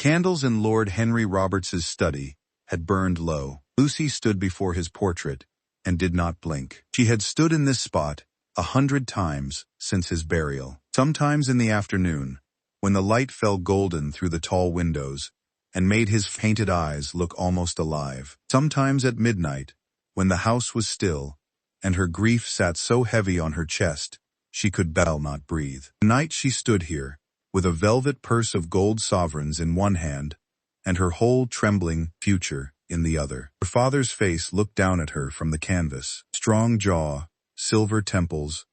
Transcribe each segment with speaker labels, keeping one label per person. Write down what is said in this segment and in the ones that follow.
Speaker 1: candles in Lord Henry Roberts's study had burned low. Lucy stood before his portrait and did not blink. She had stood in this spot 100 times since his burial. Sometimes in the afternoon, when the light fell golden through the tall windows and made his painted eyes look almost alive. Sometimes at midnight, when the house was still and her grief sat so heavy on her chest she could not breathe. Tonight she stood here, with a velvet purse of gold sovereigns in one hand and her whole trembling future in the other. Her father's face looked down at her from the canvas. Strong jaw, silver temples,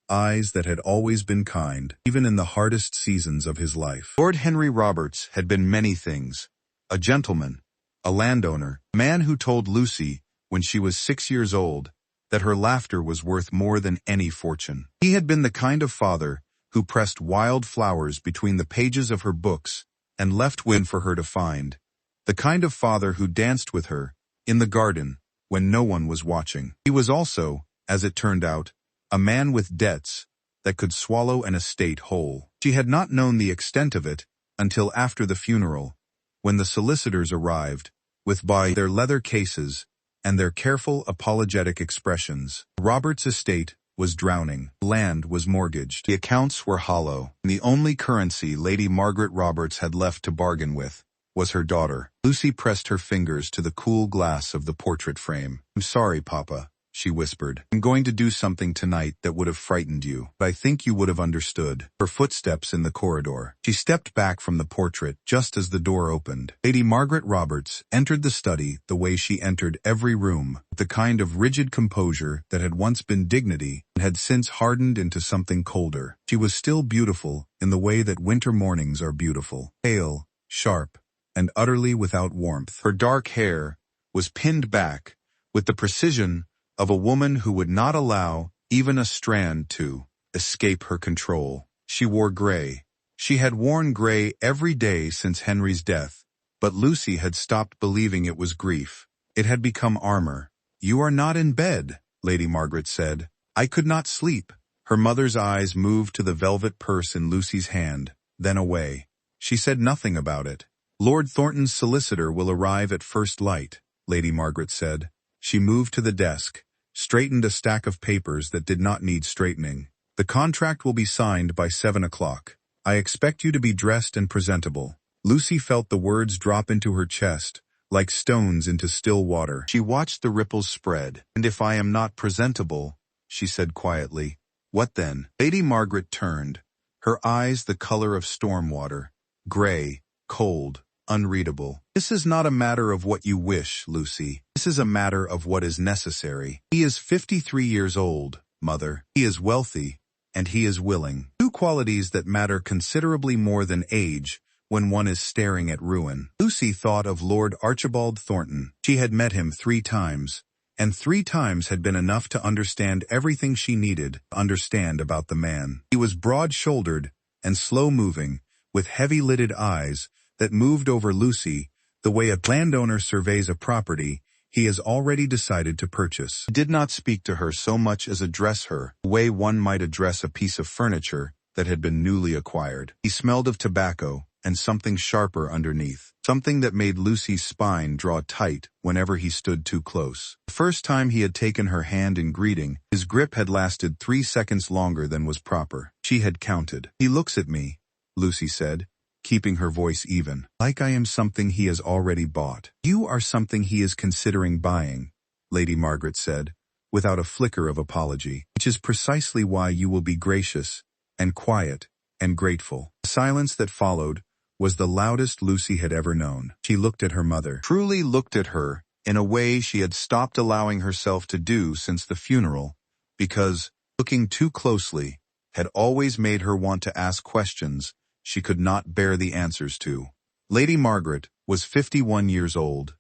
Speaker 1: eyes that had always been kind, even in the hardest seasons of his life. Lord Henry Roberts had been many things. A gentleman, a landowner, a man who told Lucy, when she was 6 years old, that her laughter was worth more than any fortune. He had been the kind of father who pressed wild flowers between the pages of her books and left wind for her to find. The kind of father who danced with her in the garden when no one was watching. He was also, as it turned out, a man with debts that could swallow an estate whole. She had not known the extent of it until after the funeral, when the solicitors arrived, with by their leather cases and their careful apologetic expressions. Robert's estate was drowning. Land was mortgaged. The accounts were hollow. And the only currency Lady Margaret Roberts had left to bargain with was her daughter. Lucy pressed her fingers to the cool glass of the portrait frame. "I'm sorry, Papa," she whispered. "I'm going to do something tonight that would have frightened you, but I think you would have understood." Her footsteps in the corridor. She stepped back from the portrait just as the door opened. Lady Margaret Roberts entered the study the way she entered every room, the kind of rigid composure that had once been dignity and had since hardened into something colder. She was still beautiful in the way that winter mornings are beautiful, pale, sharp, and utterly without warmth. Her dark hair was pinned back with the precision of a woman who would not allow even a strand to escape her control. She wore gray. She had worn gray every day since Henry's death, but Lucy had stopped believing it was grief. It had become armor. "You are not in bed," Lady Margaret said. "I could not sleep." Her mother's eyes moved to the velvet purse in Lucy's hand, then away. She said nothing about it. "Lord Thornton's solicitor will arrive at first light," Lady Margaret said. She moved to the desk, straightened a stack of papers that did not need straightening. "The contract will be signed by 7 o'clock. I expect you to be dressed and presentable." Lucy felt the words drop into her chest, like stones into still water. She watched the ripples spread. "And if I am not presentable," she said quietly, "what then?" Lady Margaret turned, her eyes the color of storm water, gray, cold, unreadable. "This is not a matter of what you wish, Lucy. This is a matter of what is necessary. He is 53 years old, Mother. He is wealthy, and he is willing. Two qualities that matter considerably more than age when one is staring at ruin." Lucy thought of Lord Archibald Thornton. She had met him 3 times, and 3 times had been enough to understand everything she needed to understand about the man. He was broad-shouldered and slow-moving, with heavy-lidded eyes that moved over Lucy the way a landowner surveys a property he has already decided to purchase. He did not speak to her so much as address her, the way one might address a piece of furniture that had been newly acquired. He smelled of tobacco and something sharper underneath, something that made Lucy's spine draw tight whenever he stood too close. The first time he had taken her hand in greeting, his grip had lasted 3 seconds longer than was proper. She had counted. "He looks at me," Lucy said, keeping her voice even, "like I am something he has already bought." "You are something he is considering buying," Lady Margaret said, without a flicker of apology, "which is precisely why you will be gracious and quiet and grateful." The silence that followed was the loudest Lucy had ever known. She looked at her mother, truly looked at her in a way she had stopped allowing herself to do since the funeral, because looking too closely had always made her want to ask questions she could not bear the answers to. Lady Margaret was 51 years old.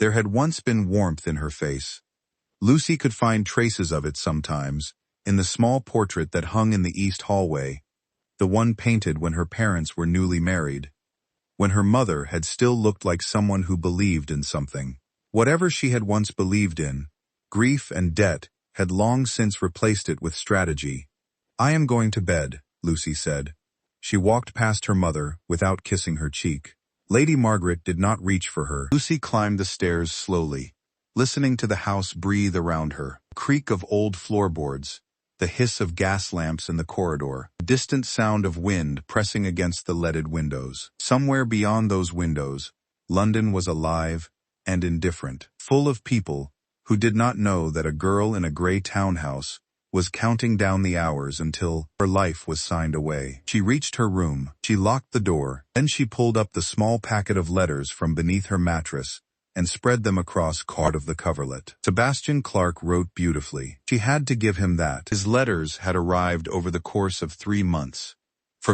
Speaker 1: There had once been warmth in her face. Lucy could find traces of it sometimes, in the small portrait that hung in the east hallway, the one painted when her parents were newly married, when her mother had still looked like someone who believed in something. Whatever she had once believed in, grief and debt had long since replaced it with strategy. "I am going to bed," Lucy said. She walked past her mother without kissing her cheek. Lady Margaret did not reach for her. Lucy climbed the stairs slowly, listening to the house breathe around her. The creak of old floorboards, the hiss of gas lamps in the corridor, the distant sound of wind pressing against the leaded windows. Somewhere beyond those windows, London was alive and indifferent, full of people who did not know that a girl in a grey townhouse was counting down the hours until her life was signed away. She reached her room, she locked the door, then she pulled up the small packet of letters from beneath her mattress and spread them across part of the coverlet. Sebastian Clark wrote beautifully. She had to give him that. His letters had arrived over the course of 3 months.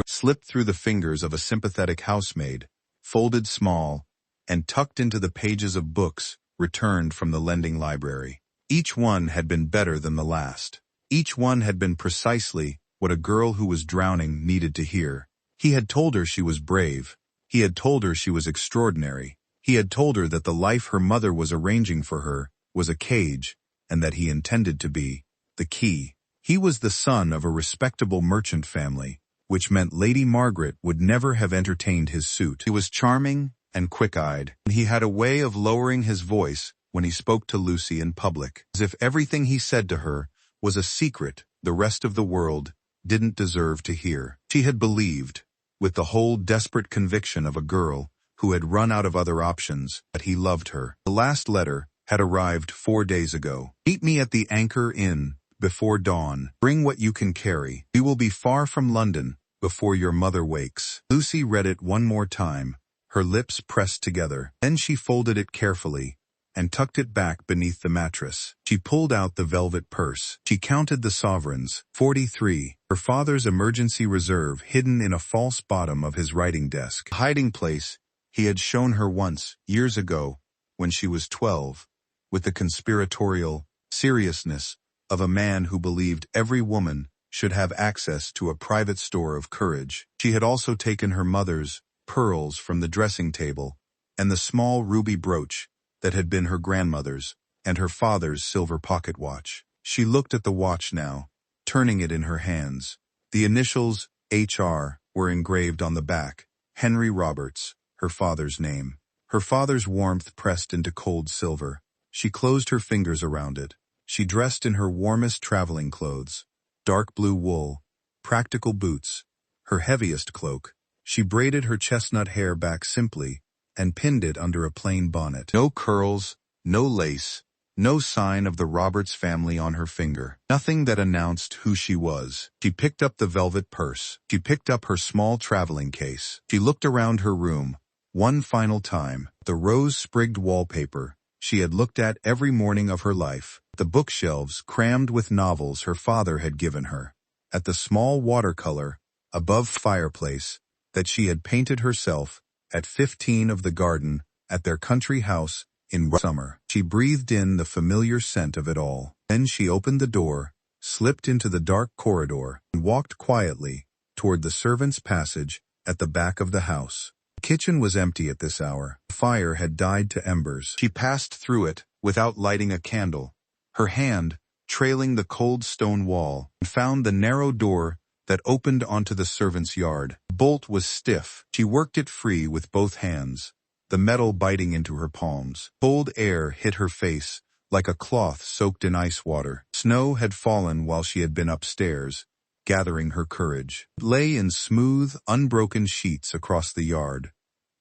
Speaker 1: Slipped through the fingers of a sympathetic housemaid, folded small, and tucked into the pages of books returned from the lending library. Each one had been better than the last. Each one had been precisely what a girl who was drowning needed to hear. He had told her she was brave. He had told her she was extraordinary. He had told her that the life her mother was arranging for her was a cage, and that he intended to be the key. He was the son of a respectable merchant family, which meant Lady Margaret would never have entertained his suit. He was charming and quick-eyed, and he had a way of lowering his voice when he spoke to Lucy in public, as if everything he said to her was a secret the rest of the world didn't deserve to hear. She had believed, with the whole desperate conviction of a girl who had run out of other options, that he loved her. The last letter had arrived 4 days ago. Meet me at the Anchor Inn before dawn. Bring what you can carry. We will be far from London before your mother wakes. Lucy read it one more time, her lips pressed together. Then she folded it carefully and tucked it back beneath the mattress. She pulled out the velvet purse. She counted the sovereigns, 43, her father's emergency reserve hidden in a false bottom of his writing desk. A hiding place he had shown her once, years ago, when she was 12, with the conspiratorial seriousness of a man who believed every woman should have access to a private store of courage. She had also taken her mother's pearls from the dressing table and the small ruby brooch that had been her grandmother's, and her father's silver pocket watch. She looked at the watch now, turning it in her hands. The initials HR were engraved on the back. Henry Roberts, her father's name. Her father's warmth pressed into cold silver. She closed her fingers around it. She dressed in her warmest traveling clothes, dark blue wool, practical boots, her heaviest cloak. She braided her chestnut hair back simply and pinned it under a plain bonnet. No curls, no lace, no sign of the Roberts family on her finger. Nothing that announced who she was. She picked up the velvet purse. She picked up her small traveling case. She looked around her room, one final time. The rose-sprigged wallpaper she had looked at every morning of her life. The bookshelves crammed with novels her father had given her. At the small watercolor, above fireplace, that she had painted herself at 15 of the garden at their country house in summer. She breathed in the familiar scent of it all. Then she opened the door, slipped into the dark corridor, and walked quietly toward the servants' passage at the back of the house. The kitchen was empty at this hour. The fire had died to embers. She passed through it without lighting a candle, her hand trailing the cold stone wall, and found the narrow door that opened onto the servants' yard. The bolt was stiff. She worked it free with both hands, the metal biting into her palms. Cold air hit her face like a cloth soaked in ice water. Snow had fallen while she had been upstairs, gathering her courage. It lay in smooth, unbroken sheets across the yard,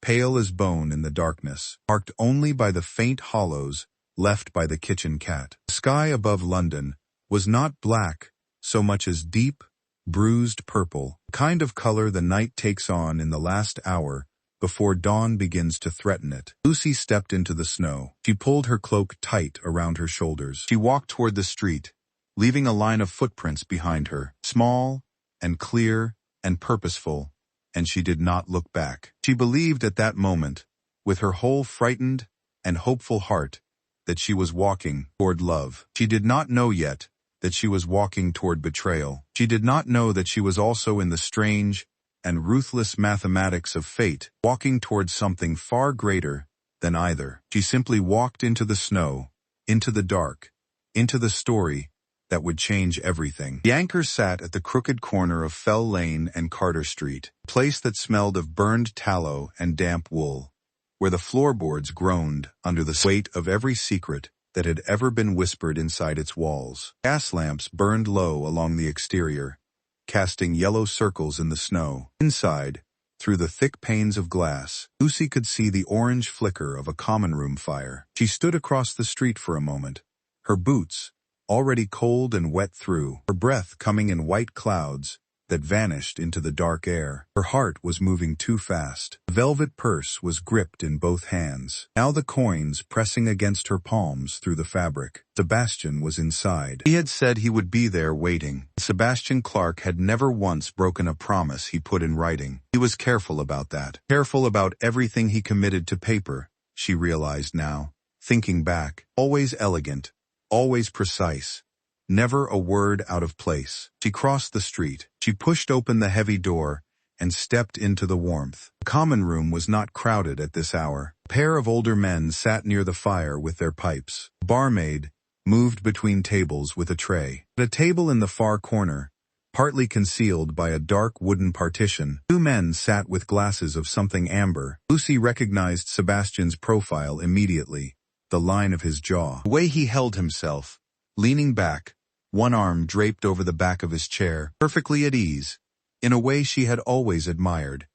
Speaker 1: pale as bone in the darkness, marked only by the faint hollows left by the kitchen cat. The sky above London was not black so much as deep, bruised purple, the kind of color the night takes on in the last hour before dawn begins to threaten it. Lucy stepped into the snow. She pulled her cloak tight around her shoulders. She walked toward the street, leaving a line of footprints behind her, small and clear and purposeful, and she did not look back. She believed at that moment, with her whole frightened and hopeful heart, that she was walking toward love. She did not know yet that she was walking toward betrayal. She did not know that she was also in the strange and ruthless mathematics of fate, walking toward something far greater than either. She simply walked into the snow, into the dark, into the story that would change everything. The anchor sat at the crooked corner of Fell Lane and Carter Street, a place that smelled of burned tallow and damp wool, where the floorboards groaned under the weight of every secret that had ever been whispered inside its walls. Gas lamps burned low along the exterior, casting yellow circles in the snow. Inside, through the thick panes of glass, Lucy could see the orange flicker of a common room fire. She stood across the street for a moment, her boots already cold and wet through, her breath coming in white clouds that vanished into the dark air. Her heart was moving too fast. The velvet purse was gripped in both hands, now the coins pressing against her palms through the fabric. Sebastian was inside. He had said he would be there waiting. Sebastian Clark had never once broken a promise he put in writing. He was careful about that. Careful about everything he committed to paper, she realized now, thinking back. Always elegant, always precise. Never a word out of place. She crossed the street. She pushed open the heavy door and stepped into the warmth. The common room was not crowded at this hour. A pair of older men sat near the fire with their pipes. A barmaid moved between tables with a tray. At a table in the far corner, partly concealed by a dark wooden partition, two men sat with glasses of something amber. Lucy recognized Sebastian's profile immediately, the line of his jaw, the way he held himself, leaning back, one arm draped over the back of his chair, perfectly at ease, in a way she had always admired,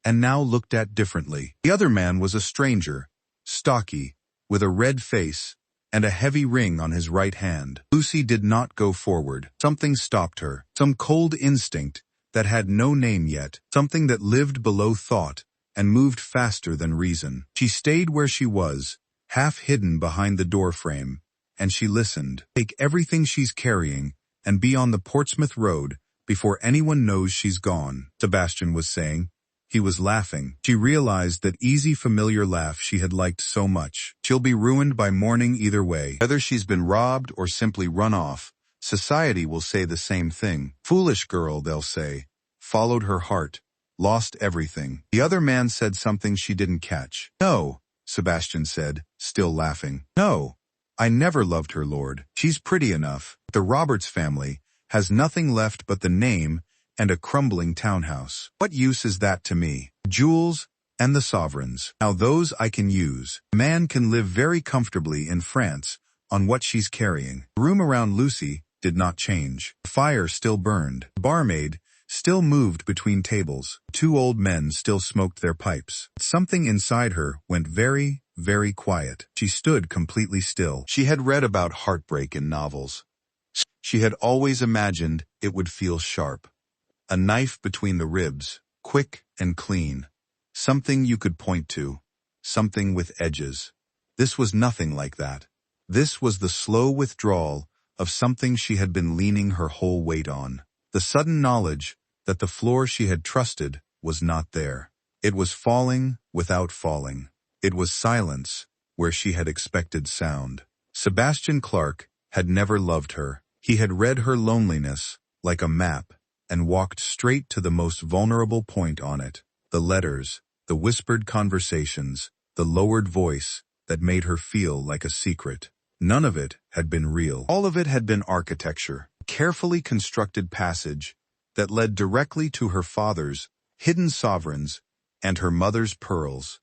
Speaker 1: and now looked at differently. The other man was a stranger, stocky, with a red face, and a heavy ring on his right hand. Lucy did not go forward. Something stopped her, some cold instinct that had no name yet, something that lived below thought and moved faster than reason. She stayed where she was, half hidden behind the doorframe, and she listened. Take everything she's carrying and be on the Portsmouth Road before anyone knows she's gone, Sebastian was saying. He was laughing. She realized that easy, familiar laugh she had liked so much. She'll be ruined by morning either way. Whether she's been robbed or simply run off, society will say the same thing. Foolish girl, they'll say. Followed her heart. Lost everything. The other man said something she didn't catch. No, Sebastian said, still laughing. No. I never loved her, Lord. She's pretty enough. The Roberts family has nothing left but the name and a crumbling townhouse. What use is that to me? Jewels and the sovereigns. Now those I can use. A man can live very comfortably in France on what she's carrying. The room around Lucy did not change. The fire still burned. The barmaid still moved between tables. Two old men still smoked their pipes. Something inside her went very, very quiet. She stood completely still. She had read about heartbreak in novels. She had always imagined it would feel sharp. A knife between the ribs, quick and clean. Something you could point to. Something with edges. This was nothing like that. This was the slow withdrawal of something she had been leaning her whole weight on. The sudden knowledge that the floor she had trusted was not there. It was falling without falling. It was silence where she had expected sound. Sebastian Clark had never loved her. He had read her loneliness like a map and walked straight to the most vulnerable point on it. The letters, the whispered conversations, the lowered voice that made her feel like a secret. None of it had been real. All of it had been architecture, a carefully constructed passage that led directly to her father's hidden sovereigns and her mother's pearls.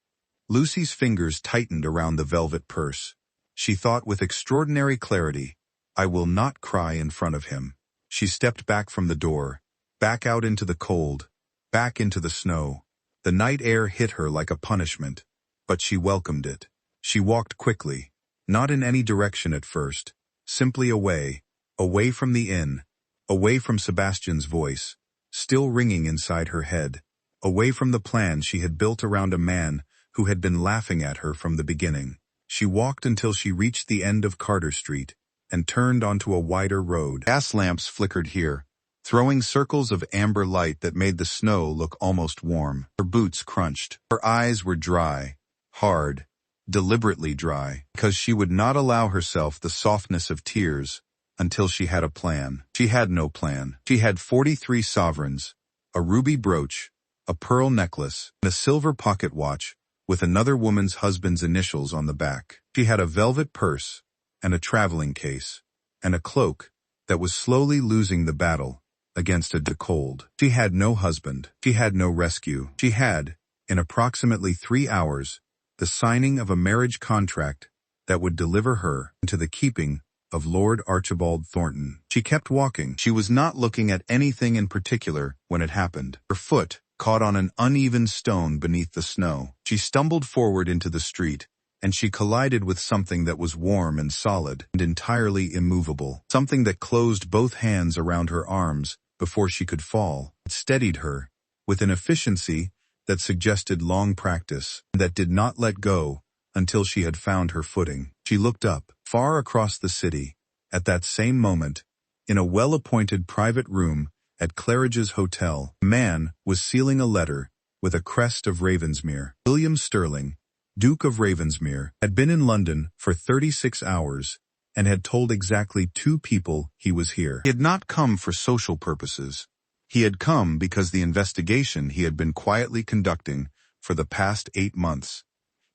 Speaker 1: Lucy's fingers tightened around the velvet purse. She thought with extraordinary clarity, I will not cry in front of him. She stepped back from the door, back out into the cold, back into the snow. The night air hit her like a punishment, but she welcomed it. She walked quickly, not in any direction at first, simply away, away from the inn, away from Sebastian's voice, still ringing inside her head, away from the plan she had built around a man who had been laughing at her from the beginning. She walked until she reached the end of Carter Street and turned onto a wider road. Gas lamps flickered here, throwing circles of amber light that made the snow look almost warm. Her boots crunched. Her eyes were dry, hard, deliberately dry, because she would not allow herself the softness of tears until she had a plan. She had no plan. She had 43 sovereigns, a ruby brooch, a pearl necklace, and a silver pocket watch with another woman's husband's initials on the back. She had a velvet purse and a traveling case and a cloak that was slowly losing the battle against a cold. She had no husband. She had no rescue. She had, in approximately 3 hours, the signing of a marriage contract that would deliver her into the keeping of Lord Archibald Thornton. She kept walking. She was not looking at anything in particular when it happened. Her foot caught on an uneven stone beneath the snow. She stumbled forward into the street, and she collided with something that was warm and solid and entirely immovable. Something that closed both hands around her arms before she could fall. It steadied her with an efficiency that suggested long practice, and that did not let go until she had found her footing. She looked up, far across the city. At that same moment, in a well-appointed private room at Claridge's Hotel, a man was sealing a letter with a crest of Ravensmere. William Sterling, Duke of Ravensmere, had been in London for 36 hours and had told exactly 2 people he was here. He had not come for social purposes. He had come because the investigation he had been quietly conducting for the past 8 months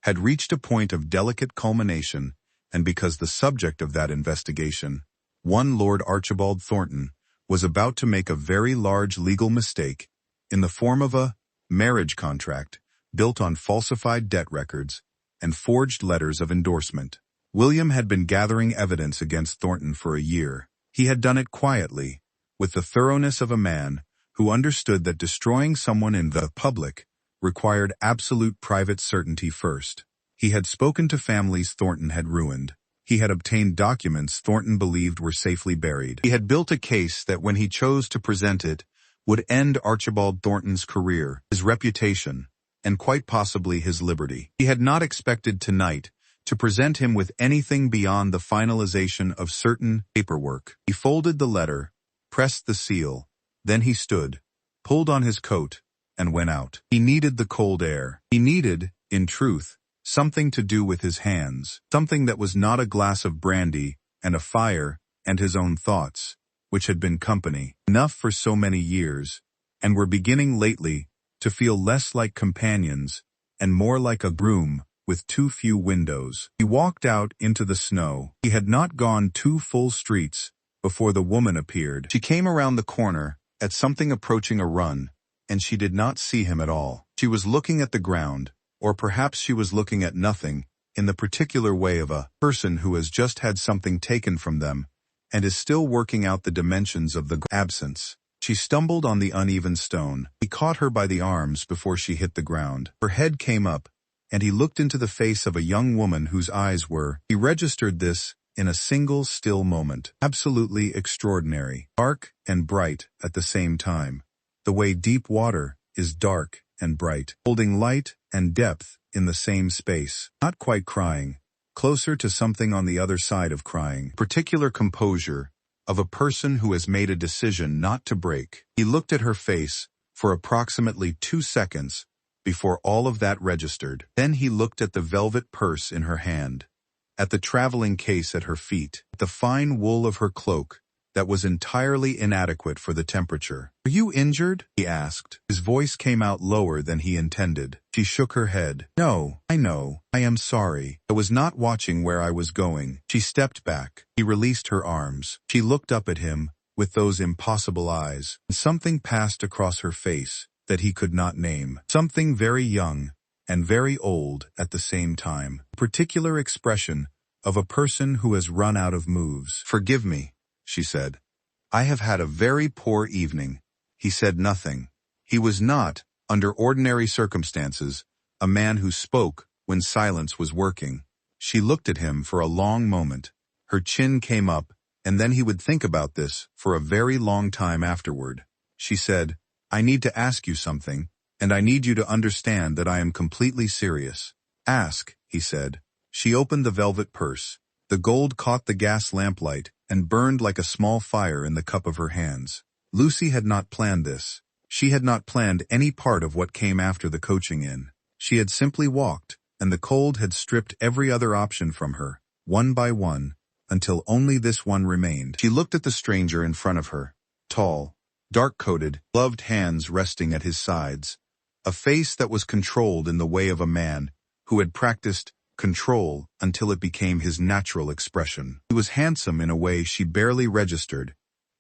Speaker 1: had reached a point of delicate culmination, and because the subject of that investigation, one Lord Archibald Thornton, was about to make a very large legal mistake in the form of a marriage contract built on falsified debt records and forged letters of endorsement. William had been gathering evidence against Thornton for a year. He had done it quietly, with the thoroughness of a man who understood that destroying someone in the public required absolute private certainty first. He had spoken to families Thornton had ruined. He had obtained documents Thornton believed were safely buried. He had built a case that, when he chose to present it, would end Archibald Thornton's career, his reputation, and quite possibly his liberty. He had not expected tonight to present him with anything beyond the finalization of certain paperwork. He folded the letter, pressed the seal, then he stood, pulled on his coat, and went out. He needed the cold air. He needed, in truth, something to do with his hands, something that was not a glass of brandy and a fire and his own thoughts, which had been company enough for so many years, and were beginning lately to feel less like companions and more like a room with too few windows. He walked out into the snow. He had not gone 2 full streets before the woman appeared. She came around the corner at something approaching a run, and she did not see him at all. She was looking at the ground, or perhaps she was looking at nothing, in the particular way of a person who has just had something taken from them and is still working out the dimensions of the absence. She stumbled on the uneven stone. He caught her by the arms before she hit the ground. Her head came up, and he looked into the face of a young woman whose eyes were, he registered this in a single still moment, absolutely extraordinary, dark and bright at the same time, the way deep water is dark and bright, holding light and depth in the same space, not quite crying, closer to something on the other side of crying, particular composure of a person who has made a decision not to break. He looked at her face for approximately 2 seconds before all of that registered. Then he looked at the velvet purse in her hand, at the traveling case at her feet, at the fine wool of her cloak that was entirely inadequate for the temperature. "Are you injured?" he asked. His voice came out lower than he intended. She shook her head. "No, I know. I am sorry. I was not watching where I was going." She stepped back. He released her arms. She looked up at him with those impossible eyes. Something passed across her face that he could not name. Something very young and very old at the same time. A particular expression of a person who has run out of moves. "Forgive me," she said. "I have had a very poor evening." He said nothing. He was not, under ordinary circumstances, a man who spoke when silence was working. She looked at him for a long moment. Her chin came up, and then he would think about this for a very long time afterward. She said, "I need to ask you something, and I need you to understand that I am completely serious." "Ask," he said. She opened the velvet purse. The gold caught the gas lamplight and burned like a small fire in the cup of her hands. Lucy had not planned this. She had not planned any part of what came after the coaching in. She had simply walked, and the cold had stripped every other option from her, one by one, until only this one remained. She looked at the stranger in front of her, tall, dark-coated, gloved hands resting at his sides, a face that was controlled in the way of a man who had practiced control until it became his natural expression. He was handsome in a way she barely registered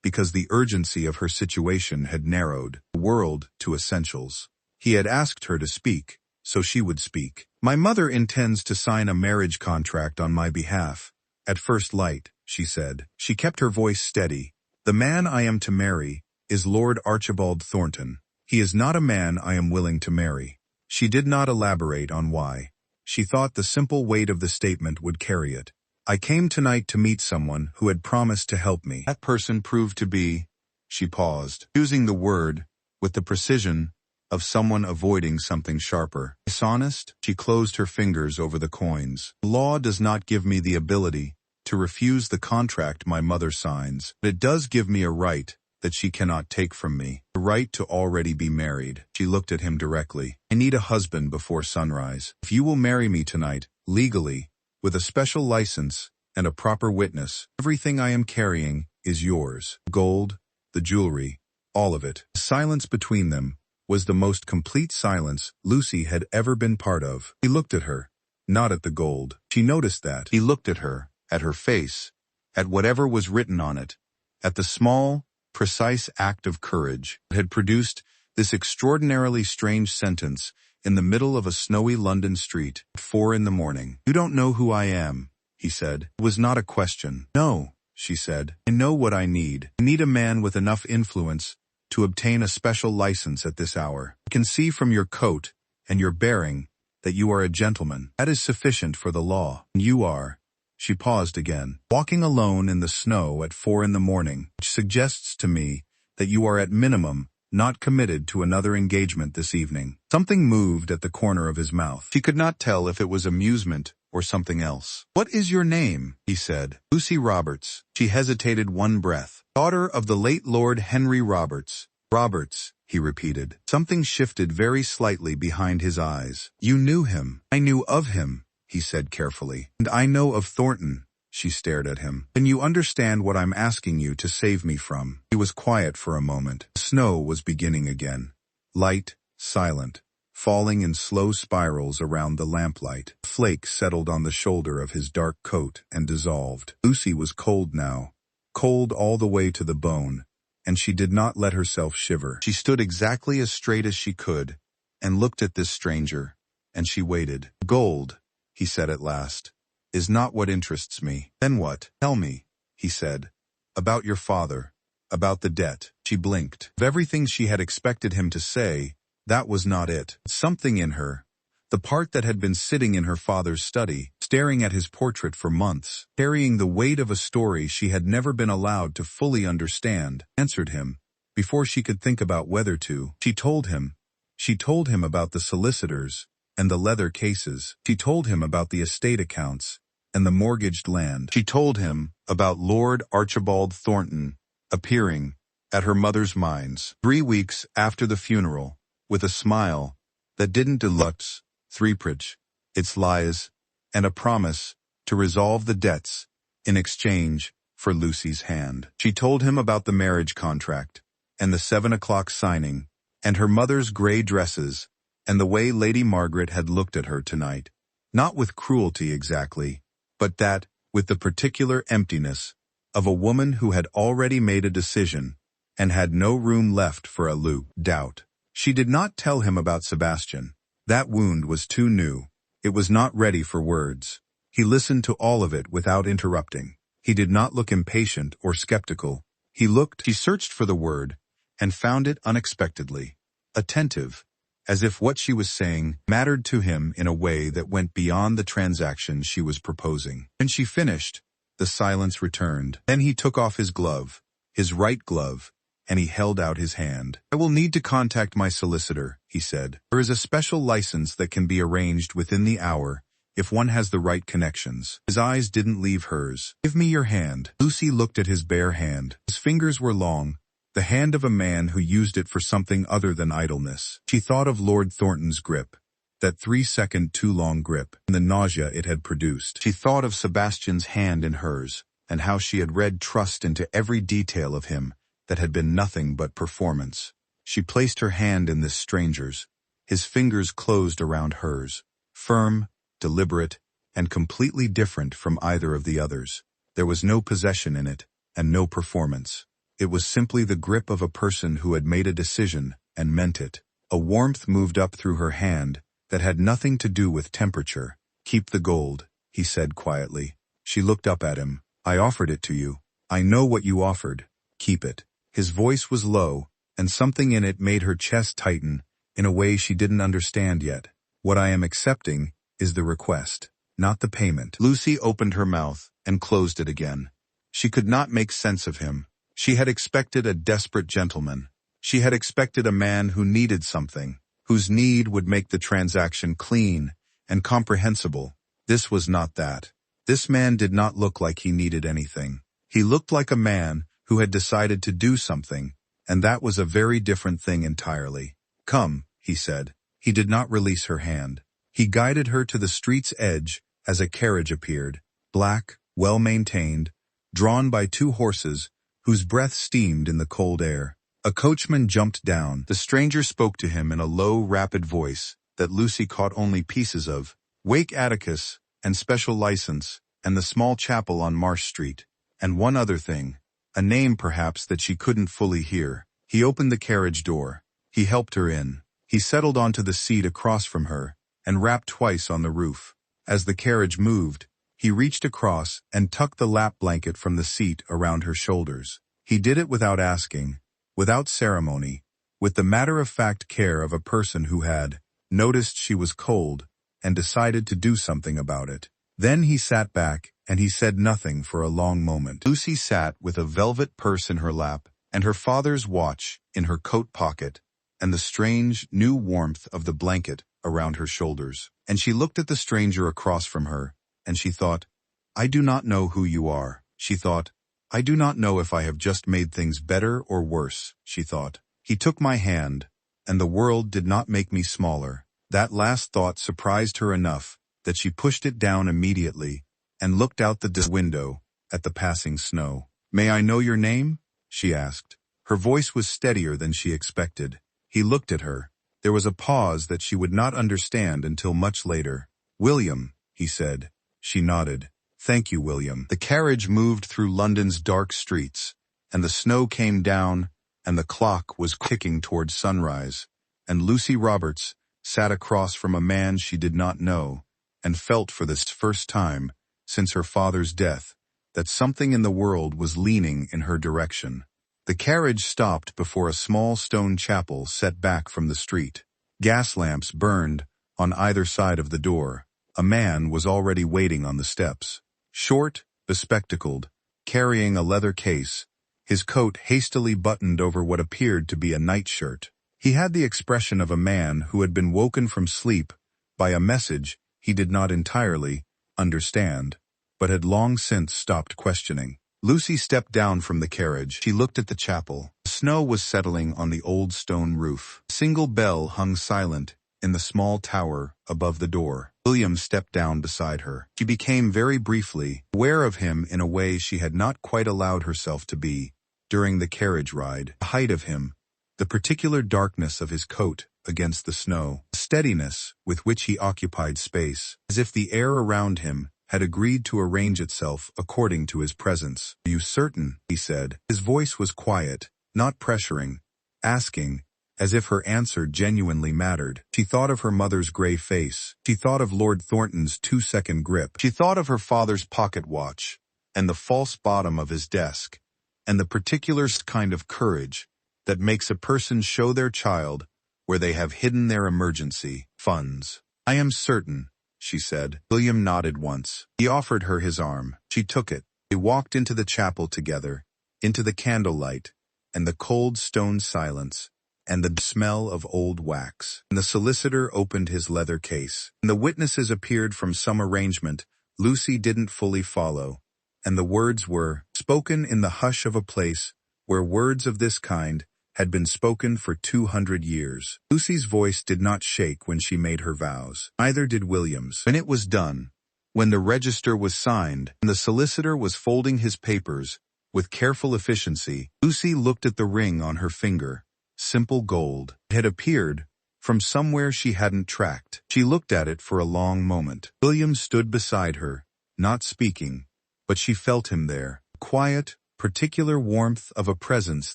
Speaker 1: because the urgency of her situation had narrowed the world to essentials. He had asked her to speak, so she would speak. My mother intends to sign a marriage contract on my behalf. At first light, she said. She kept her voice steady. The man I am to marry is Lord Archibald Thornton. He is not a man I am willing to marry. She did not elaborate on why. She thought the simple weight of the statement would carry it. I came tonight to meet someone who had promised to help me. That person proved to be... She paused, using the word with the precision of someone avoiding something sharper. Dishonest? She closed her fingers over the coins. Law does not give me the ability to refuse the contract my mother signs, but it does give me a right that she cannot take from me. The right to already be married. She looked at him directly. I need a husband before sunrise. If you will marry me tonight, legally, with a special license and a proper witness, everything I am carrying is yours. Gold, the jewelry, all of it. The silence between them was the most complete silence Lucy had ever been part of. He looked at her, not at the gold. She noticed that. He looked at her, at her face, at whatever was written on it, at the small, precise act of courage that had produced this extraordinarily strange sentence in the middle of a snowy London street at 4 a.m. You don't know who I am, he said. It was not a question. No, she said. I know what I need. I need a man with enough influence to obtain a special license at this hour. I can see from your coat and your bearing that you are a gentleman. That is sufficient for the law. And you are... She paused again. Walking alone in the snow at 4 a.m, which suggests to me that you are at minimum not committed to another engagement this evening. Something moved at the corner of his mouth. She could not tell if it was amusement or something else. What is your name? He said. Lucy Roberts. She hesitated one breath. Daughter of the late Lord Henry Roberts. Roberts, he repeated. Something shifted very slightly behind his eyes. You knew him. I knew of him, he said carefully. And I know of Thornton. She stared at him. Then you understand what I'm asking you to save me from. He was quiet for a moment. The snow was beginning again. Light, silent, falling in slow spirals around the lamplight. Flakes settled on the shoulder of his dark coat and dissolved. Lucy was cold now, cold all the way to the bone, and she did not let herself shiver. She stood exactly as straight as she could and looked at this stranger, and she waited. Gold, he said at last, is not what interests me. Then what? Tell me, he said. About your father. About the debt. She blinked. Of everything she had expected him to say, that was not it. Something in her, the part that had been sitting in her father's study, staring at his portrait for months, carrying the weight of a story she had never been allowed to fully understand, answered him, before she could think about whether to. She told him about the solicitors and the leather cases. She told him about the estate accounts and the mortgaged land. She told him about Lord Archibald Thornton appearing at her mother's mines 3 weeks after the funeral, with a smile that didn't deluxe, threepage, its lies, and a promise to resolve the debts in exchange for Lucy's hand. She told him about the marriage contract, and the 7 o'clock signing, and her mother's gray dresses, and the way Lady Margaret had looked at her tonight. Not with cruelty exactly, but that, with the particular emptiness of a woman who had already made a decision and had no room left for a doubt. She did not tell him about Sebastian. That wound was too new. It was not ready for words. He listened to all of it without interrupting. He did not look impatient or skeptical. She searched for the word and found it unexpectedly. Attentive, as if what she was saying mattered to him in a way that went beyond the transaction she was proposing. When she finished, the silence returned. Then he took off his glove, his right glove, and he held out his hand. I will need to contact my solicitor, he said. There is a special license that can be arranged within the hour if one has the right connections. His eyes didn't leave hers. Give me your hand. Lucy looked at his bare hand. His fingers were long, the hand of a man who used it for something other than idleness. She thought of Lord Thornton's grip, that 3-second too-long grip, and the nausea it had produced. She thought of Sebastian's hand in hers, and how she had read trust into every detail of him that had been nothing but performance. She placed her hand in this stranger's. His fingers closed around hers, firm, deliberate, and completely different from either of the others. There was no possession in it, and no performance. It was simply the grip of a person who had made a decision and meant it. A warmth moved up through her hand that had nothing to do with temperature. "Keep the gold," he said quietly. She looked up at him. "I offered it to you. I know what you offered. Keep it." His voice was low, and something in it made her chest tighten in a way she didn't understand yet. "What I am accepting is the request, not the payment." Lucy opened her mouth and closed it again. She could not make sense of him. She had expected a desperate gentleman. She had expected a man who needed something, whose need would make the transaction clean and comprehensible. This was not that. This man did not look like he needed anything. He looked like a man who had decided to do something, and that was a very different thing entirely. "Come," he said. He did not release her hand. He guided her to the street's edge as a carriage appeared, black, well-maintained, drawn by 2 horses whose breath steamed in the cold air. A coachman jumped down. The stranger spoke to him in a low, rapid voice that Lucy caught only pieces of. "Wake Atticus, and special license, and the small chapel on Marsh Street, and one other thing," a name perhaps that she couldn't fully hear. He opened the carriage door. He helped her in. He settled onto the seat across from her, and rapped twice on the roof. As the carriage moved, he reached across and tucked the lap blanket from the seat around her shoulders. He did it without asking, without ceremony, with the matter-of-fact care of a person who had noticed she was cold and decided to do something about it. Then he sat back, and he said nothing for a long moment. Lucy sat with a velvet purse in her lap, and her father's watch in her coat pocket, and the strange, new warmth of the blanket around her shoulders. And she looked at the stranger across from her, and she thought, "I do not know who you are." She thought, "I do not know if I have just made things better or worse," she thought. He took my hand, and the world did not make me smaller. That last thought surprised her enough that she pushed it down immediately and looked out the window at the passing snow. "May I know your name?" she asked. Her voice was steadier than she expected. He looked at her. There was a pause that she would not understand until much later. "William," he said. She nodded. "Thank you, William." The carriage moved through London's dark streets, and the snow came down, and the clock was ticking toward sunrise, and Lucy Roberts sat across from a man she did not know, and felt for the first time since her father's death that something in the world was leaning in her direction. The carriage stopped before a small stone chapel set back from the street. Gas lamps burned on either side of the door. A man was already waiting on the steps. Short, bespectacled, carrying a leather case, his coat hastily buttoned over what appeared to be a nightshirt. He had the expression of a man who had been woken from sleep by a message he did not entirely understand, but had long since stopped questioning. Lucy stepped down from the carriage. She looked at the chapel. The snow was settling on the old stone roof. A single bell hung silent in the small tower above the door. William stepped down beside her. She became very briefly aware of him in a way she had not quite allowed herself to be during the carriage ride. The height of him, the particular darkness of his coat against the snow, the steadiness with which he occupied space, as if the air around him had agreed to arrange itself according to his presence. "Are you certain?" he said. His voice was quiet, not pressuring, asking, as if her answer genuinely mattered. She thought of her mother's gray face. She thought of Lord Thornton's 2-second grip. She thought of her father's pocket watch, and the false bottom of his desk, and the particular kind of courage that makes a person show their child where they have hidden their emergency funds. "I am certain," she said. William nodded once. He offered her his arm. She took it. They walked into the chapel together, into the candlelight, and the cold stone silence, and the smell of old wax. And the solicitor opened his leather case. And the witnesses appeared from some arrangement Lucy didn't fully follow, and the words were spoken in the hush of a place where words of this kind had been spoken for 200 years. Lucy's voice did not shake when she made her vows. Neither did William's. When it was done, when the register was signed, and the solicitor was folding his papers with careful efficiency, Lucy looked at the ring on her finger. Simple gold. It had appeared from somewhere she hadn't tracked. She looked at it for a long moment. William stood beside her, not speaking, but she felt him there. Quiet, particular warmth of a presence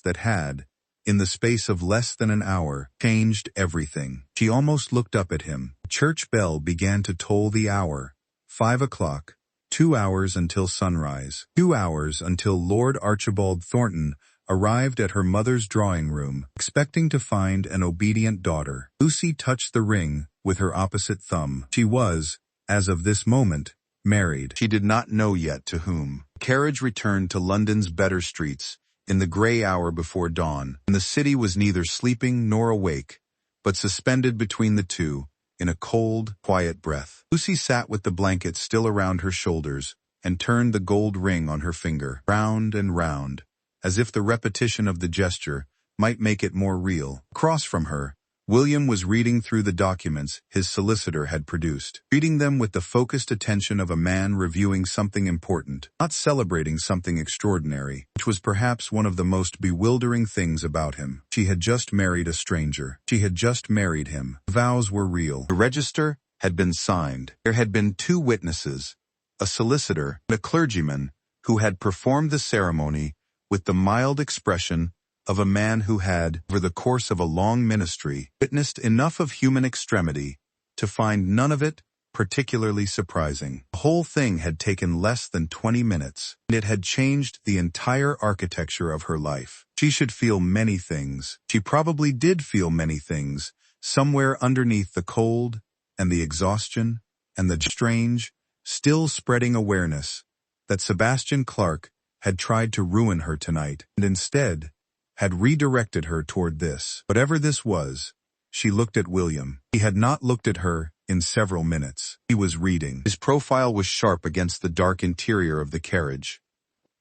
Speaker 1: that had, in the space of less than an hour, changed everything. She almost looked up at him. The church bell began to toll the hour. 5 o'clock. 2 hours until sunrise. 2 hours until Lord Archibald Thornton arrived at her mother's drawing room, expecting to find an obedient daughter. Lucy touched the ring with her opposite thumb. She was, as of this moment, married. She did not know yet to whom. The carriage returned to London's better streets in the grey hour before dawn, and the city was neither sleeping nor awake, but suspended between the two in a cold, quiet breath. Lucy sat with the blanket still around her shoulders and turned the gold ring on her finger, round and round, as if the repetition of the gesture might make it more real. Across from her, William was reading through the documents his solicitor had produced, reading them with the focused attention of a man reviewing something important, not celebrating something extraordinary, which was perhaps one of the most bewildering things about him. She had just married a stranger. She had just married him. The vows were real. The register had been signed. There had been 2 witnesses, a solicitor and a clergyman, who had performed the ceremony with the mild expression of a man who had, over the course of a long ministry, witnessed enough of human extremity to find none of it particularly surprising. The whole thing had taken less than 20 minutes, and it had changed the entire architecture of her life. She should feel many things. She probably did feel many things, somewhere underneath the cold and the exhaustion and the strange, still spreading awareness that Sebastian Clarke had tried to ruin her tonight, and instead had redirected her toward this. Whatever this was, she looked at William. He had not looked at her in several minutes. He was reading. His profile was sharp against the dark interior of the carriage.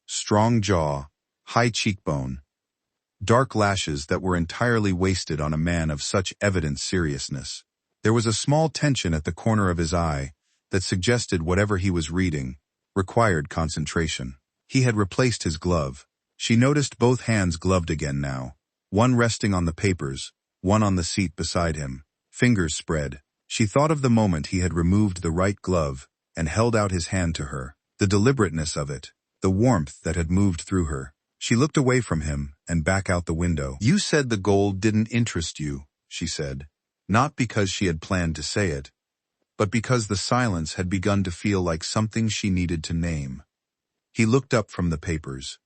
Speaker 1: Strong jaw, high cheekbone, dark lashes that were entirely wasted on a man of such evident seriousness. There was a small tension at the corner of his eye that suggested whatever he was reading required concentration. He had replaced his glove. She noticed both hands gloved again now, one resting on the papers, one on the seat beside him, fingers spread. She thought of the moment he had removed the right glove and held out his hand to her, the deliberateness of it, the warmth that had moved through her. She looked away from him and back out the window. "You said the gold didn't interest you," she said, not because she had planned to say it, but because the silence had begun to feel like something she needed to name. He looked up from the papers.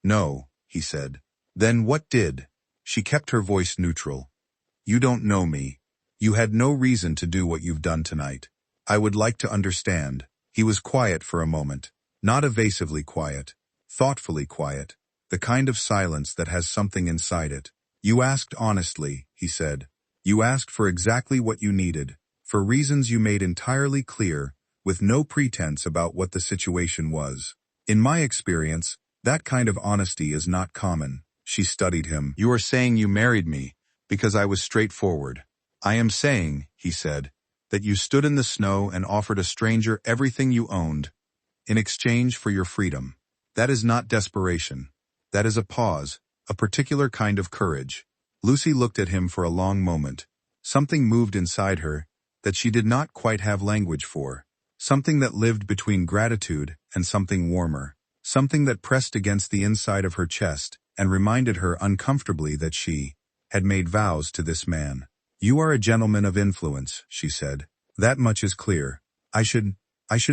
Speaker 1: "No," he said. "Then what did?" She kept her voice neutral. "You don't know me. You had no reason to do what you've done tonight. I would like to understand." He was quiet for a moment, not evasively quiet, thoughtfully quiet, the kind of silence that has something inside it. "You asked honestly," he said. "You asked for exactly what you needed, for reasons you made entirely clear, with no pretense about what the situation was. In my experience, that kind of honesty is not common." She studied him. "You are saying you married me because I was straightforward." "I am saying," he said, "that you stood in the snow and offered a stranger everything you owned in exchange for your freedom. That is not desperation. That is a pause, a particular kind of courage." Lucy looked at him for a long moment. Something moved inside her that she did not quite have language for, something that lived between gratitude and something warmer. Something that pressed against the inside of her chest and reminded her uncomfortably that she had made vows to this man. "You are a gentleman of influence," she said. "That much is clear. I should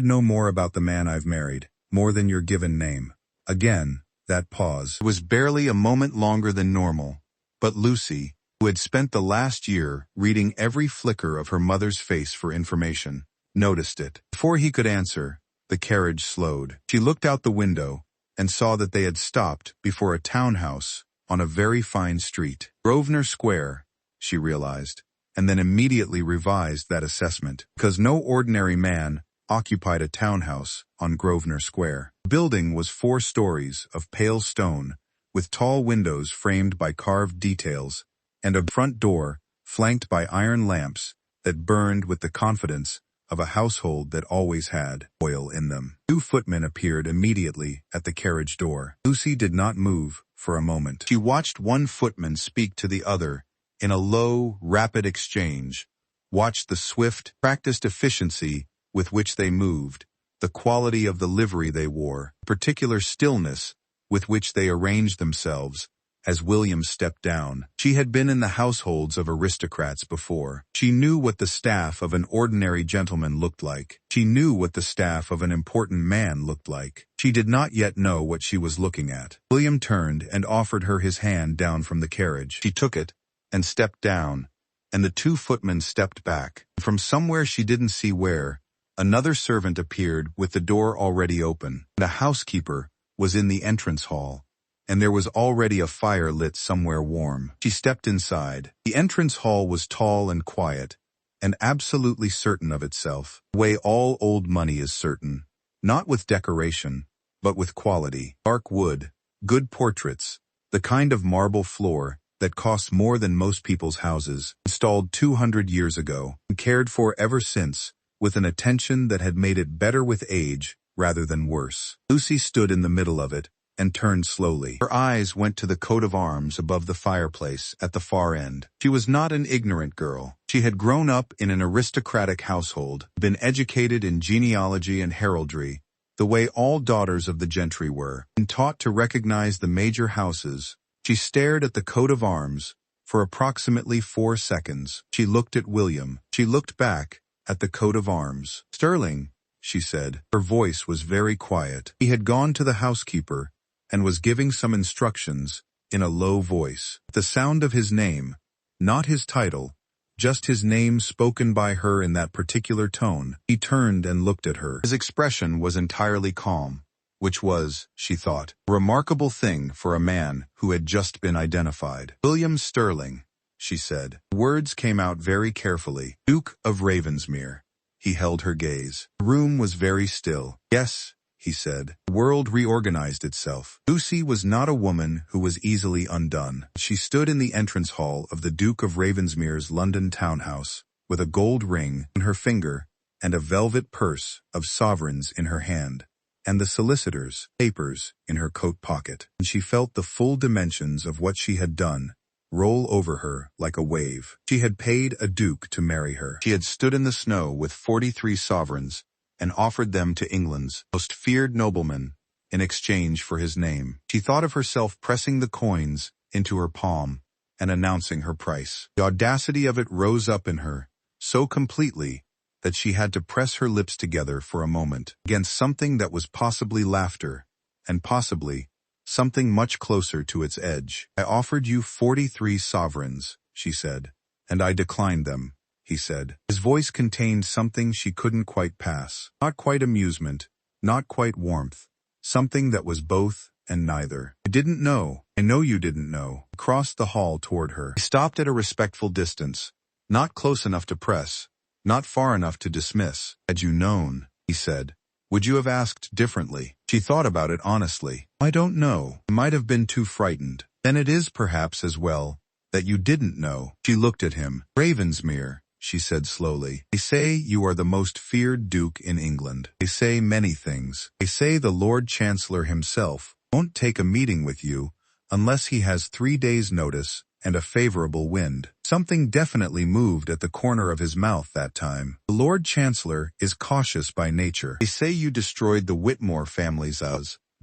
Speaker 1: know more about the man I've married, more than your given name." Again, that pause. It was barely a moment longer than normal, but Lucy, who had spent the last year reading every flicker of her mother's face for information, noticed it. Before he could answer, the carriage slowed. She looked out the window and saw that they had stopped before a townhouse on a very fine street. Grosvenor Square, she realized, and then immediately revised that assessment, because no ordinary man occupied a townhouse on Grosvenor Square. The building was 4 stories of pale stone, with tall windows framed by carved details, and a front door flanked by iron lamps that burned with the confidence of a household that always had oil in them. 2 footmen appeared immediately at the carriage door. Lucy did not move for a moment. She watched one footman speak to the other in a low, rapid exchange, watched the swift, practiced efficiency with which they moved, the quality of the livery they wore, particular stillness with which they arranged themselves, as William stepped down. She had been in the households of aristocrats before. She knew what the staff of an ordinary gentleman looked like. She knew what the staff of an important man looked like. She did not yet know what she was looking at. William turned and offered her his hand down from the carriage. She took it and stepped down, and the two footmen stepped back. From somewhere she didn't see where, another servant appeared with the door already open. The housekeeper was in the entrance hall, and there was already a fire lit somewhere warm. She stepped inside. The entrance hall was tall and quiet, and absolutely certain of itself, the way all old money is certain, not with decoration, but with quality. Dark wood, good portraits, the kind of marble floor that costs more than most people's houses, installed 200 years ago, and cared for ever since, with an attention that had made it better with age rather than worse. Lucy stood in the middle of it, and turned slowly. Her eyes went to the coat of arms above the fireplace at the far end. She was not an ignorant girl. She had grown up in an aristocratic household, been educated in genealogy and heraldry, the way all daughters of the gentry were, and taught to recognize the major houses. She stared at the coat of arms for approximately 4 seconds. She looked at William. She looked back at the coat of arms. "Sterling," she said. Her voice was very quiet. He had gone to the housekeeper and was giving some instructions in a low voice. The sound of his name, not his title, just his name spoken by her in that particular tone. He turned and looked at her. His expression was entirely calm, which was, she thought, a remarkable thing for a man who had just been identified. "William Sterling," she said. The words came out very carefully. "Duke of Ravensmere." He held her gaze. The room was very still. "Yes," he said. The world reorganized itself. Lucy was not a woman who was easily undone. She stood in the entrance hall of the Duke of Ravensmere's London townhouse, with a gold ring on her finger and a velvet purse of sovereigns in her hand, and the solicitor's papers in her coat pocket. And she felt the full dimensions of what she had done roll over her like a wave. She had paid a duke to marry her. She had stood in the snow with 43 sovereigns and offered them to England's most feared nobleman in exchange for his name. She thought of herself pressing the coins into her palm and announcing her price. The audacity of it rose up in her so completely that she had to press her lips together for a moment against something that was possibly laughter, and possibly something much closer to its edge. "I offered you 43 sovereigns," she said, "and I declined them," he said. His voice contained something she couldn't quite pass. Not quite amusement, not quite warmth. Something that was both and neither. "I didn't know. I know you didn't know." He crossed the hall toward her. He stopped at a respectful distance, not close enough to press, not far enough to dismiss. "Had you known," he said, "would you have asked differently?" She thought about it honestly. "I don't know. I might have been too frightened." "Then it is perhaps as well that you didn't know." She looked at him. "Ravensmere," she said slowly. "They say you are the most feared duke in England. They say many things. They say the Lord Chancellor himself won't take a meeting with you unless he has 3 days' notice and a favorable wind." Something definitely moved at the corner of his mouth that time. "The Lord Chancellor is cautious by nature. They say you destroyed the Whitmore family's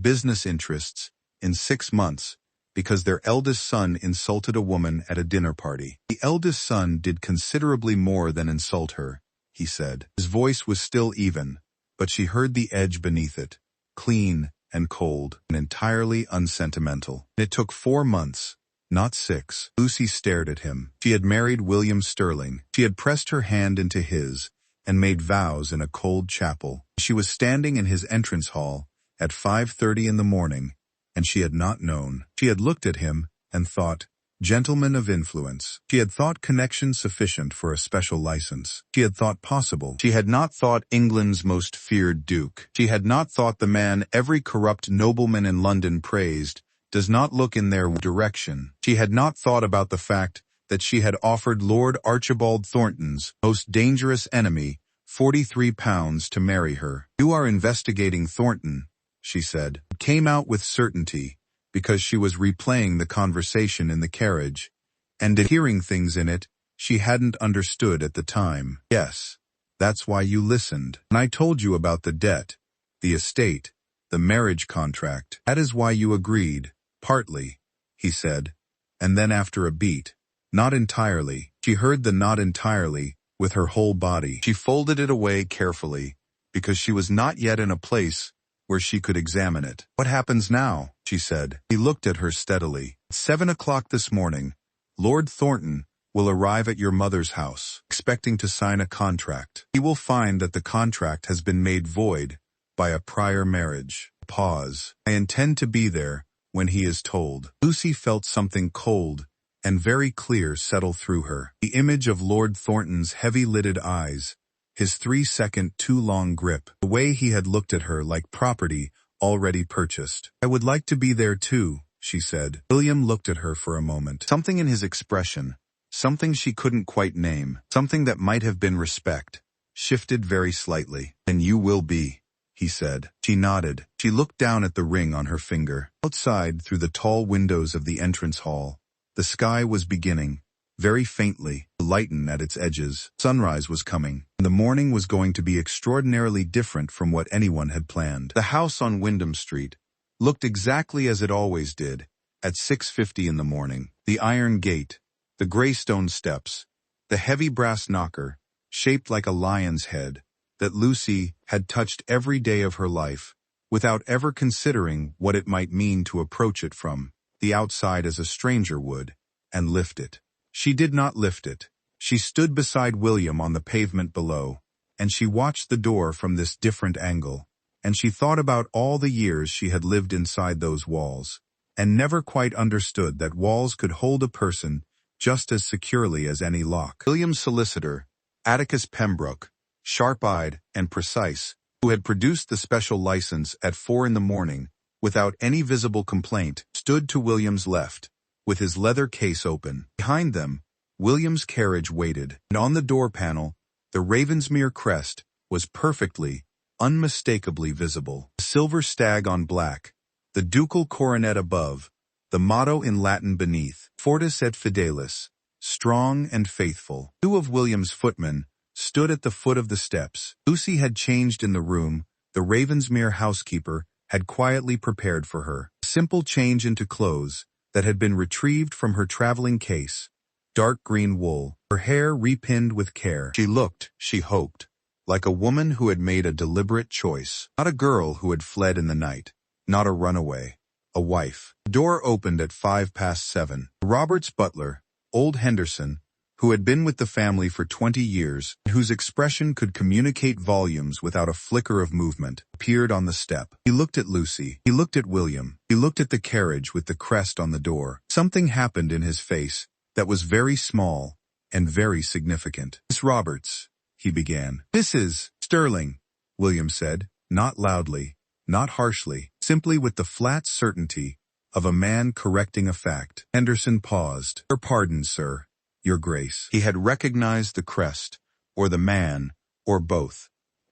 Speaker 1: business interests in 6 months because their eldest son insulted a woman at a dinner party." "The eldest son did considerably more than insult her," he said. His voice was still even, but she heard the edge beneath it, clean and cold and entirely unsentimental. "It took 4 months. Not 6. Lucy stared at him. She had married William Sterling. She had pressed her hand into his and made vows in a cold chapel. She was standing in his entrance hall at 5:30 in the morning, and she had not known. She had looked at him and thought, gentleman of influence. She had thought connection sufficient for a special license. She had thought possible. She had not thought England's most feared duke. She had not thought the man every corrupt nobleman in London praised does not look in their direction. She had not thought about the fact that she had offered Lord Archibald Thornton's most dangerous enemy £43 to marry her. "You are investigating Thornton," she said. It came out with certainty, because she was replaying the conversation in the carriage, and hearing things in it she hadn't understood at the time. "Yes, that's why you listened. And I told you about the debt, the estate, The marriage contract. That is why you agreed. Partly, he said. And then after a beat, not entirely. She heard the not entirely with her whole body. She folded it away carefully, because she was not yet in a place where she could examine it. What happens now? She said. He looked at her steadily. 7 o'clock this morning, Lord Thornton will arrive at your mother's house, expecting to sign a contract. He will find that the contract has been made void by a prior marriage. Pause. I intend to be there when he is told. Lucy felt something cold and very clear settle through her. The image of Lord Thornton's heavy-lidded eyes, his 3-second too-long grip, the way he had looked at her like property already purchased. I would like to be there too, she said. William looked at her for a moment. Something in his expression, something she couldn't quite name, something that might have been respect, shifted very slightly. And you will be, he said. She nodded. She looked down at the ring on her finger. Outside, through the tall windows of the entrance hall, the sky was beginning, very faintly, to lighten at its edges. Sunrise was coming, and the morning was going to be extraordinarily different from what anyone had planned. The house on Wyndham Street looked exactly as it always did, at 6:50 in the morning. The iron gate, the gray stone steps, the heavy brass knocker, shaped like a lion's head, that Lucy had touched every day of her life, without ever considering what it might mean to approach it from the outside as a stranger would, and lift it. She did not lift it. She stood beside William on the pavement below, and she watched the door from this different angle, and she thought about all the years she had lived inside those walls, and never quite understood that walls could hold a person just as securely as any lock. William's solicitor, Atticus Pembroke, sharp-eyed and precise, who had produced the special license at 4 in the morning, without any visible complaint, stood to William's left, with his leather case open. Behind them, William's carriage waited, and on the door panel, the Ravensmere crest was perfectly, unmistakably visible. The silver stag on black, the ducal coronet above, the motto in Latin beneath, Fortis et Fidelis, strong and faithful. 2 of William's footmen stood at the foot of the steps. Lucy had changed in the room the Ravensmere housekeeper had quietly prepared for her. A simple change into clothes that had been retrieved from her traveling case, dark green wool, her hair repinned with care. She looked, she hoped, like a woman who had made a deliberate choice, not a girl who had fled in the night, not a runaway, a wife. The door opened at 7:05. Robert's butler, old Henderson, who had been with the family for 20 years, and whose expression could communicate volumes without a flicker of movement, appeared on the step. He looked at Lucy. He looked at William. He looked at the carriage with the crest on the door. Something happened in his face that was very small and very significant. Miss Roberts, he began. Mrs. Sterling, William said, not loudly, not harshly, simply with the flat certainty of a man correcting a fact. Henderson paused. Your pardon, sir. Your Grace. He had recognized the crest, or the man, or both.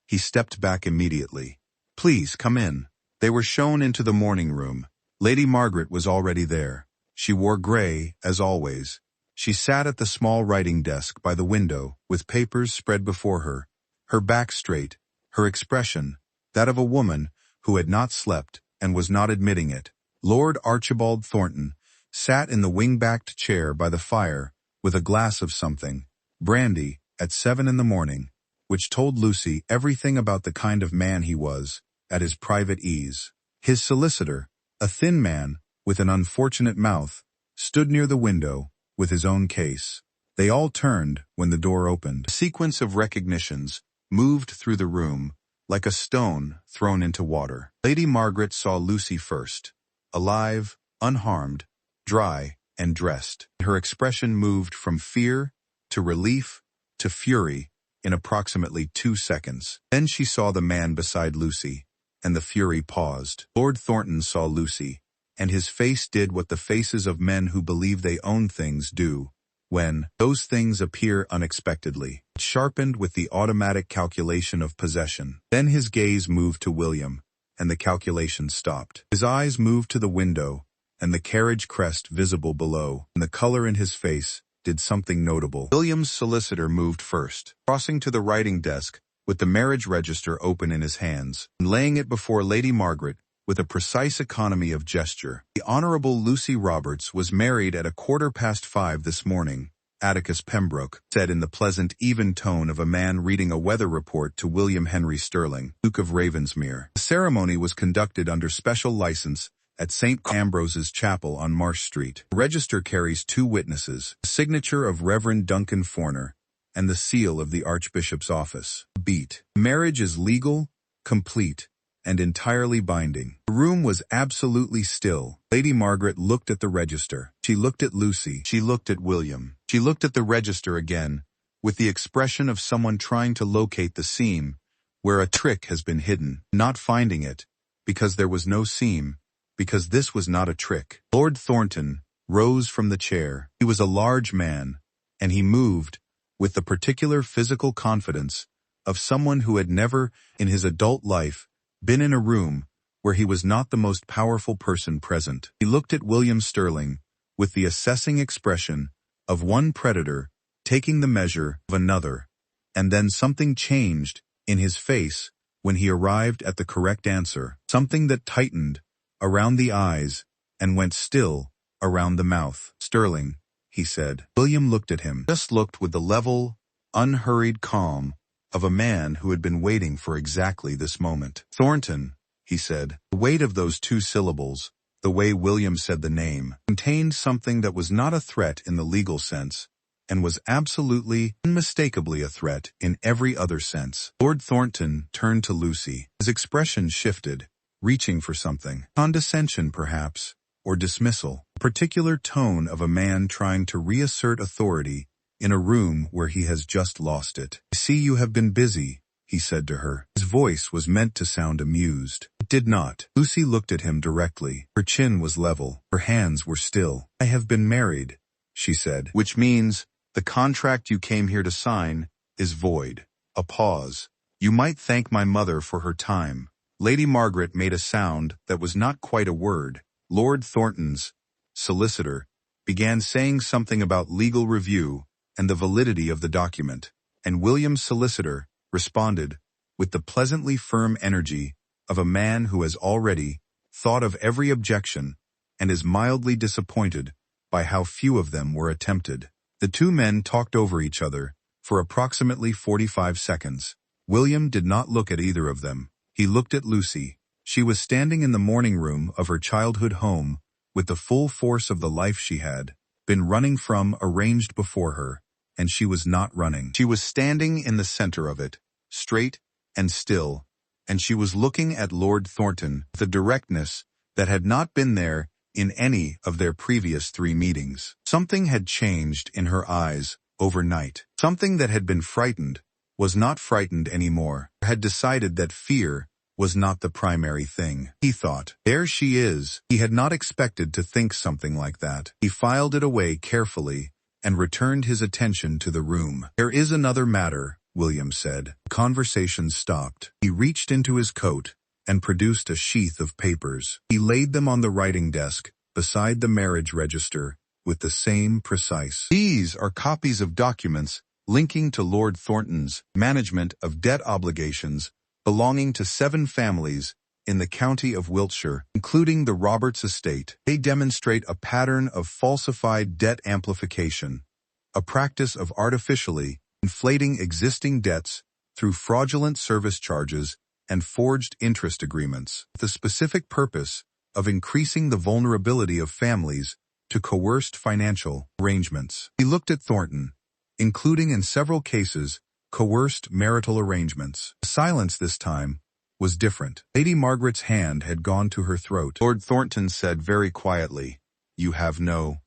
Speaker 1: He stepped back immediately. Please, come in. They were shown into the morning room. Lady Margaret was already there. She wore gray, as always. She sat at the small writing desk by the window, with papers spread before her, her back straight, her expression, that of a woman who had not slept and was not admitting it. Lord Archibald Thornton sat in the wing-backed chair by the fire, with a glass of something, brandy, at 7 in the morning, which told Lucy everything about the kind of man he was, at his private ease. His solicitor, a thin man, with an unfortunate mouth, stood near the window, with his own case. They all turned when the door opened. A sequence of recognitions moved through the room, like a stone thrown into water. Lady Margaret saw Lucy first, alive, unharmed, dry, and dressed. Her expression moved from fear to relief to fury in approximately 2 seconds. Then she saw the man beside Lucy, and the fury paused. Lord Thornton saw Lucy, and his face did what the faces of men who believe they own things do, when those things appear unexpectedly. It sharpened with the automatic calculation of possession. Then his gaze moved to William, and the calculation stopped. His eyes moved to the window, and the carriage crest visible below, and the color in his face did something notable. William's solicitor moved first, crossing to the writing desk with the marriage register open in his hands, and laying it before Lady Margaret with a precise economy of gesture. The Honorable Lucy Roberts was married at 5:15 this morning, Atticus Pembroke said in the pleasant, even tone of a man reading a weather report to William Henry Sterling, Duke of Ravensmere. The ceremony was conducted under special license at St. Ambrose's Chapel on Marsh Street. The register carries 2 witnesses, the signature of Reverend Duncan Forner and the seal of the Archbishop's office. Beat. Marriage is legal, complete, and entirely binding. The room was absolutely still. Lady Margaret looked at the register. She looked at Lucy. She looked at William. She looked at the register again, with the expression of someone trying to locate the seam where a trick has been hidden, not finding it, because there was no seam, because this was not a trick. Lord Thornton rose from the chair. He was a large man, and he moved with the particular physical confidence of someone who had never, in his adult life, been in a room where he was not the most powerful person present. He looked at William Sterling with the assessing expression of one predator taking the measure of another, and then something changed in his face when he arrived at the correct answer, something that tightened around the eyes and went still around the mouth. "Sterling," he said. William looked at him, just looked with the level, unhurried calm of a man who had been waiting for exactly this moment. "Thornton," he said. The weight of those 2 syllables, the way William said the name, contained something that was not a threat in the legal sense, and was absolutely, unmistakably a threat in every other sense. Lord Thornton turned to Lucy. His expression shifted, reaching for something. Condescension, perhaps, or dismissal. A particular tone of a man trying to reassert authority in a room where he has just lost it. "I see you have been busy," he said to her. His voice was meant to sound amused. It did not. Lucy looked at him directly. Her chin was level. Her hands were still. "I have been married," she said. "Which means the contract you came here to sign is void." A pause. "You might thank my mother for her time." Lady Margaret made a sound that was not quite a word. Lord Thornton's solicitor began saying something about legal review and the validity of the document, and William's solicitor responded with the pleasantly firm energy of a man who has already thought of every objection and is mildly disappointed by how few of them were attempted. The 2 men talked over each other for approximately 45 seconds. William did not look at either of them. He looked at Lucy. She was standing in the morning room of her childhood home with the full force of the life she had been running from arranged before her, and she was not running. She was standing in the center of it, straight and still, and she was looking at Lord Thornton with a directness that had not been there in any of their previous 3 meetings. Something had changed in her eyes overnight. Something that had been frightened was not frightened anymore, had decided that fear was not the primary thing. He thought, "There she is." He had not expected to think something like that. He filed it away carefully and returned his attention to the room. "There is another matter," William said. The conversation stopped. He reached into his coat and produced a sheath of papers. He laid them on the writing desk beside the marriage register with the same precise. "These are copies of documents linking to Lord Thornton's management of debt obligations belonging to 7 families in the county of Wiltshire, including the Roberts estate. They demonstrate a pattern of falsified debt amplification, a practice of artificially inflating existing debts through fraudulent service charges and forged interest agreements, with the specific purpose of increasing the vulnerability of families to coerced financial arrangements." He looked at Thornton, including in several cases coerced marital arrangements. The silence this time was different. Lady Margaret's hand had gone to her throat. Lord Thornton said very quietly, "You have no—"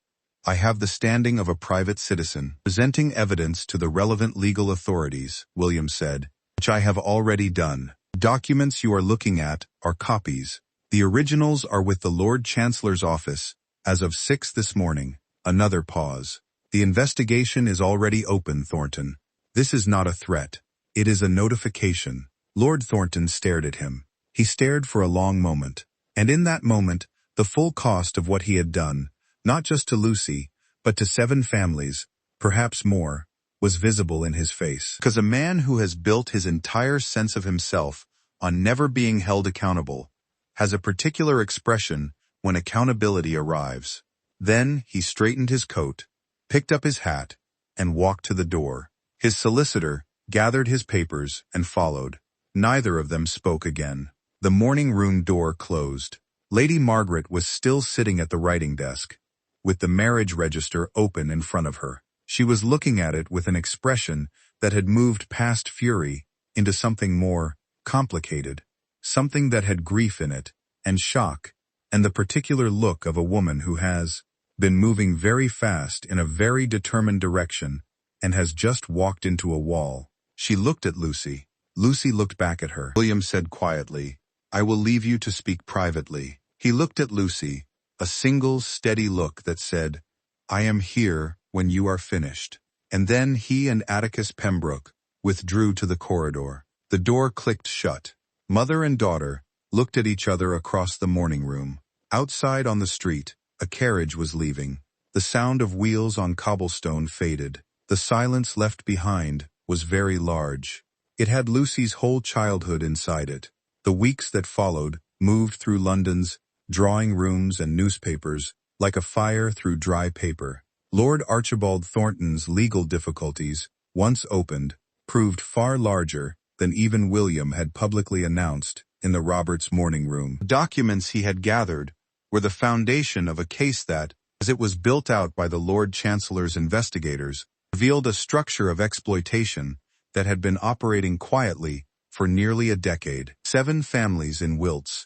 Speaker 1: "I have the standing of a private citizen, presenting evidence to the relevant legal authorities," William said, "which I have already done. The documents you are looking at are copies. The originals are with the Lord Chancellor's office as of 6 this morning." Another pause. "The investigation is already open, Thornton. This is not a threat. It is a notification." Lord Thornton stared at him. He stared for a long moment, and in that moment, the full cost of what he had done, not just to Lucy, but to 7 families, perhaps more, was visible in his face. Because a man who has built his entire sense of himself on never being held accountable has a particular expression when accountability arrives. Then he straightened his coat, picked up his hat, and walked to the door. His solicitor gathered his papers and followed. Neither of them spoke again. The morning room door closed. Lady Margaret was still sitting at the writing desk, with the marriage register open in front of her. She was looking at it with an expression that had moved past fury into something more complicated, something that had grief in it, and shock, and the particular look of a woman who has been moving very fast in a very determined direction and has just walked into a wall. She looked at Lucy. Lucy looked back at her. William said quietly, "I will leave you to speak privately." He looked at Lucy, a single steady look that said, "I am here when you are finished." And then he and Atticus Pembroke withdrew to the corridor. The door clicked shut. Mother and daughter looked at each other across the morning room. Outside on the street, a carriage was leaving. The sound of wheels on cobblestone faded. The silence left behind was very large. It had Lucy's whole childhood inside it. The weeks that followed moved through London's drawing rooms and newspapers like a fire through dry paper. Lord Archibald Thornton's legal difficulties, once opened, proved far larger than even William had publicly announced in the Roberts' morning room. The documents he had gathered were the foundation of a case that, as it was built out by the Lord Chancellor's investigators, revealed a structure of exploitation that had been operating quietly for nearly a decade. 7 families in Wilts,